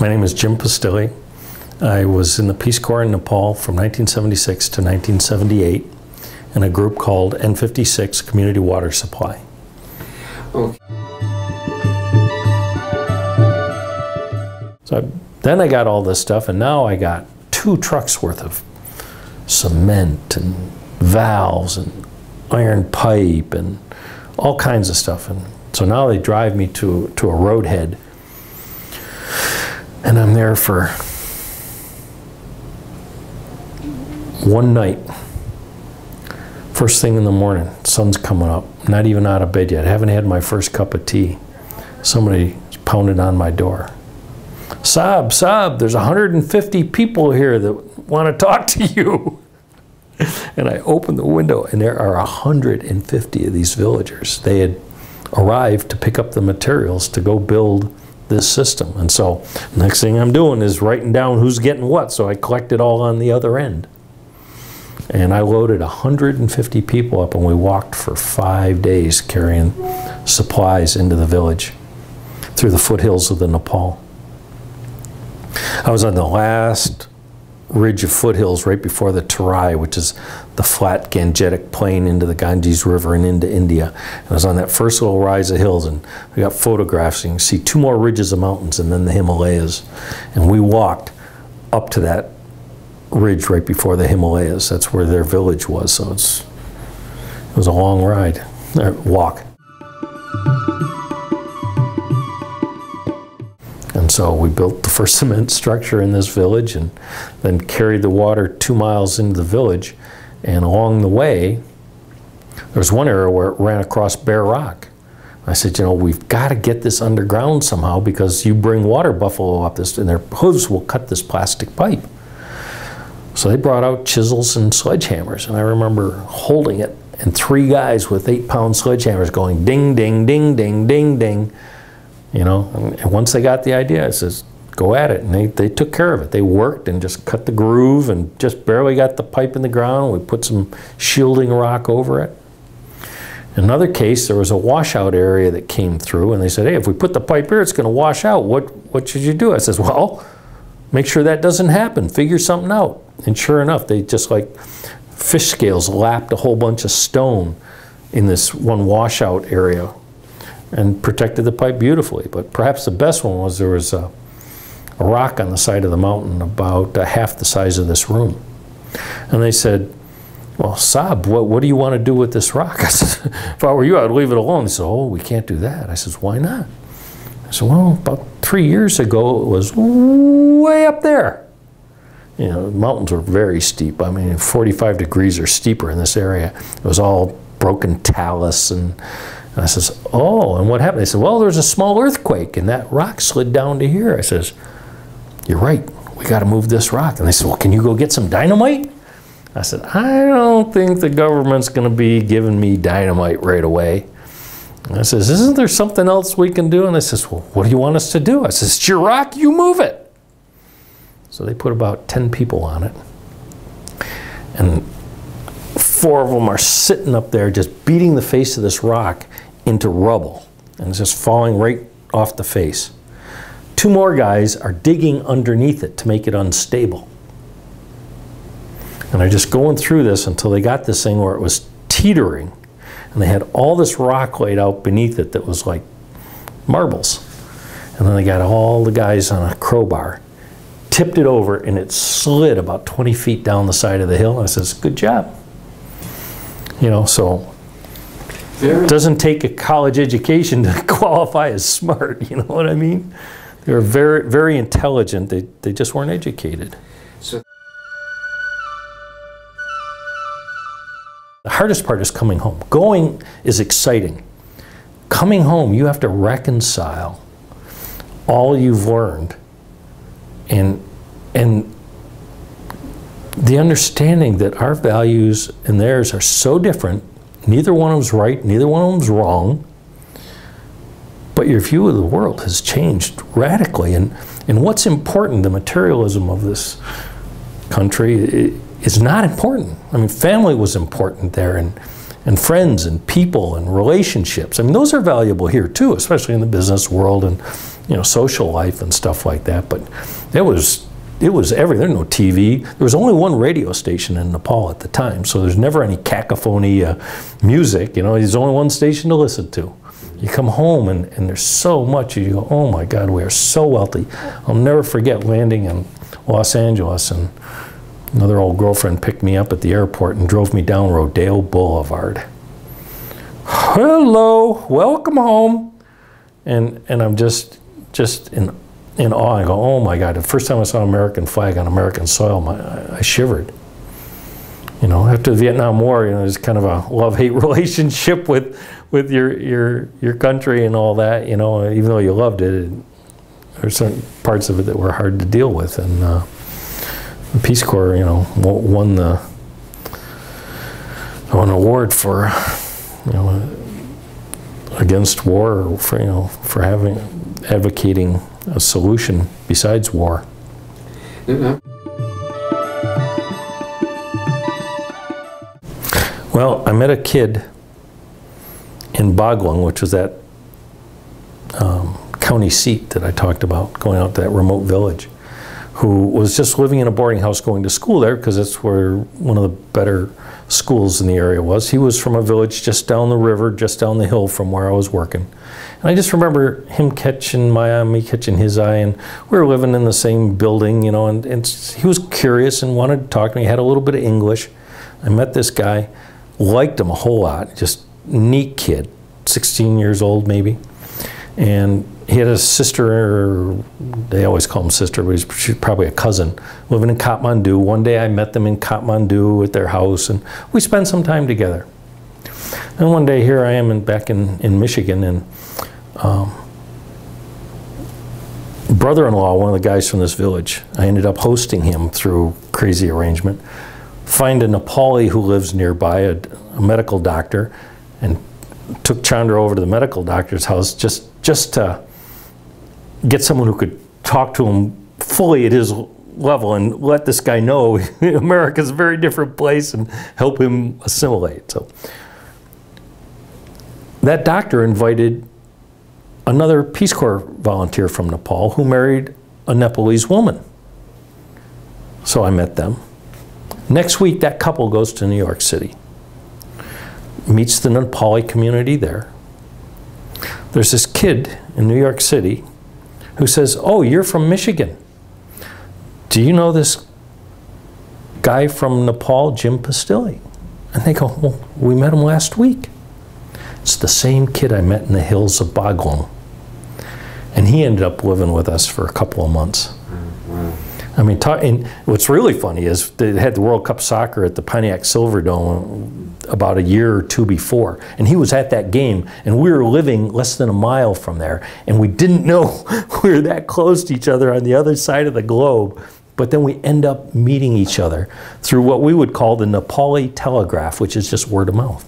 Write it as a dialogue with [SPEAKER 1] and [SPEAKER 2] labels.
[SPEAKER 1] My name is Jim Pastilli. I was in the Peace Corps in Nepal from 1976 to 1978 in a group called N56 Community Water Supply.
[SPEAKER 2] Okay.
[SPEAKER 1] So then I got all this stuff, and now I got 2 trucks worth of cement and valves and iron pipe and all kinds of stuff. And so now they drive me to a roadhead, and I'm there for one night. First thing in the morning, sun's coming up, not even out of bed yet, haven't had my first cup of tea. Somebody pounded on my door. Saab, there's 150 people here that want to talk to you. And I opened the window, and there are 150 of these villagers. They had arrived to pick up the materials to go build this system. And so next thing I'm doing is writing down who's getting what, so I collect it all on the other end. And I loaded 150 people up, and we walked for 5 days carrying supplies into the village through the foothills of the Nepal. I was on the last ridge of foothills right before the Terai, which is the flat Gangetic plain into the Ganges River and into India. I was on that first little rise of hills, and we got photographs, and you can see 2 more ridges of mountains and then the Himalayas. And we walked up to that ridge right before the Himalayas. That's where their village was, so it was a long ride, walk. And so we built the first cement structure in this village, and then carried the water 2 miles into the village. And along the way, there was one area where it ran across bare rock. I said, you know, we've got to get this underground somehow, because you bring water buffalo up this, and their hooves will cut this plastic pipe. So they brought out chisels and sledgehammers, and I remember holding it, and 3 guys with 8-pound sledgehammers going ding, ding, ding, ding, ding, ding. You know, and once they got the idea, I says, go at it. And they took care of it. They worked and just cut the groove and just barely got the pipe in the ground. We put some shielding rock over it. In another case, there was a washout area that came through, and they said, hey, if we put the pipe here, it's going to wash out. What should you do? I says, well, make sure that doesn't happen. Figure something out. And sure enough, they just like fish scales lapped a whole bunch of stone in this one washout area and protected the pipe beautifully. But perhaps the best one was there was a rock on the side of the mountain about half the size of this room. And they said, well, Saab, what do you want to do with this rock? I said, if I were you, I'd leave it alone. They said, oh, we can't do that. I said, why not? I said, well, about 3 years ago, it was way up there. You know, the mountains were very steep. I mean, 45 degrees or steeper in this area. It was all broken talus, and I says, oh, and what happened? They said, well, there was a small earthquake, and that rock slid down to here. I says, you're right, we got to move this rock. And they said, well, can you go get some dynamite? I said, I don't think the government's going to be giving me dynamite right away. And I says, isn't there something else we can do? And they says, well, what do you want us to do? I says, it's your rock, you move it. So they put about 10 people on it. And 4 of them are sitting up there just beating the face of this rock into rubble, and it's just falling right off the face. 2 more guys are digging underneath it to make it unstable. And they're just going through this until they got this thing where it was teetering, and they had all this rock laid out beneath it that was like marbles. And then they got all the guys on a crowbar, tipped it over, and it slid about 20 feet down the side of the hill. And I says, good job. You know, so it doesn't take a college education to qualify as smart, you know what I mean? They were very, very intelligent. They just weren't educated.
[SPEAKER 2] So
[SPEAKER 1] the hardest part is coming home. Going is exciting. Coming home, you have to reconcile all you've learned and the understanding that our values and theirs are so different. Neither one of them's right, neither one of them's wrong, but your view of the world has changed radically. And what's important, the materialism of this country, is not important. I mean, family was important there, and and friends and people and relationships. I mean, those are valuable here too, especially in the business world and, you know, social life and stuff like that. But it was everything. There's no TV. There was only one radio station in Nepal at the time, so there's never any cacophony music. You know, there's only one station to listen to. You come home and there's so much. You go, oh my God, we are so wealthy. I'll never forget landing in Los Angeles, and another old girlfriend picked me up at the airport and drove me down Rodeo Boulevard. Hello, welcome home. And I'm just in awe. I go, oh my God, the first time I saw an American flag on American soil, I shivered. You know, after the Vietnam War, you know, there's kind of a love-hate relationship with your country and all that, you know, even though you loved it, there's certain parts of it that were hard to deal with. And the Peace Corps, you know, won an award for, you know, against war, or for, you know, for advocating a solution besides war. Well, I met a kid in Baglung, which was that county seat that I talked about, going out to that remote village, who was just living in a boarding house going to school there because that's where one of the better schools in the area was. He was from a village just down the river, just down the hill from where I was working. And I just remember him catching my eye, me catching his eye, and we were living in the same building, you know, and he was curious and wanted to talk to me. He had a little bit of English. I met this guy, liked him a whole lot, just neat kid, 16 years old maybe. And he had a sister, they always call him sister, but she's probably a cousin, living in Kathmandu. One day I met them in Kathmandu at their house, and we spent some time together. And one day here I am back in Michigan, and brother-in-law, one of the guys from this village, I ended up hosting him through crazy arrangement, find a Nepali who lives nearby, a medical doctor, and took Chandra over to the medical doctor's house just to get someone who could talk to him fully at his level and let this guy know America's a very different place and help him assimilate. So that doctor invited another Peace Corps volunteer from Nepal who married a Nepalese woman. So I met them. Next week, that couple goes to New York City, meets the Nepali community there. There's this kid in New York City who says, oh, you're from Michigan. Do you know this guy from Nepal, Jim Pastilli? And they go, well, we met him last week. It's the same kid I met in the hills of Baglung. And he ended up living with us for a couple of months. I mean, and what's really funny is they had the World Cup soccer at the Pontiac Silverdome about a year or two before, and he was at that game, and we were living less than a mile from there, and we didn't know we were that close to each other on the other side of the globe. But then we end up meeting each other through what we would call the Nepali telegraph, which is just word of mouth.